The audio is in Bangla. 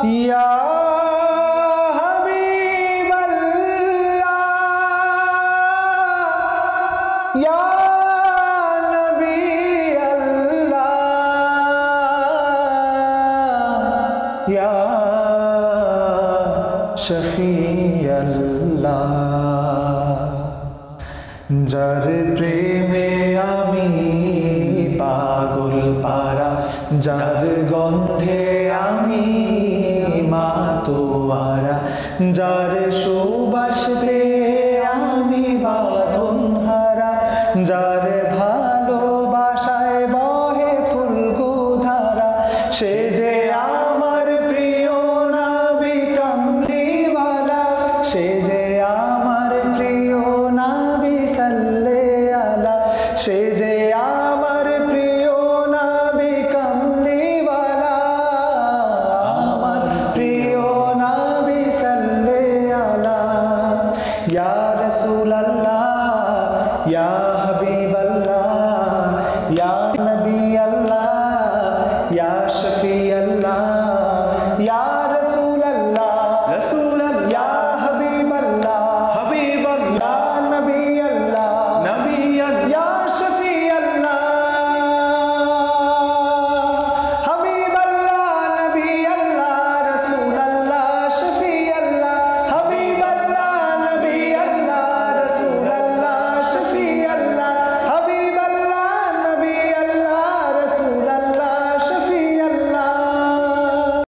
ইয়া হাবিবাল্লাহ ইয়া নবী আল্লাহ ইয়া শফি আল্লাহ। যার প্রেমে আমি পাগল পারা, যার গন্ধে আমি মাতোয়ারা, যার সুবাস পেয়ে আমি বাঁধন হারা, যার ভালোবাসায় বহে ফুলকুধারা, সে যে আমার প্রিয় নবী কামলিওয়ালা, সে যে আমার প্রিয় নবী সাল্লাল্লাহু আলা, সে যে আমার প্রিয় নবী কামলিওয়ালা, আমার প্রিয় নবী সাল্লাল্লাহু আলা। ইয়া রাসূলুল্লাহ ইয়া হাবিবাল্লাহ ইয়া নবী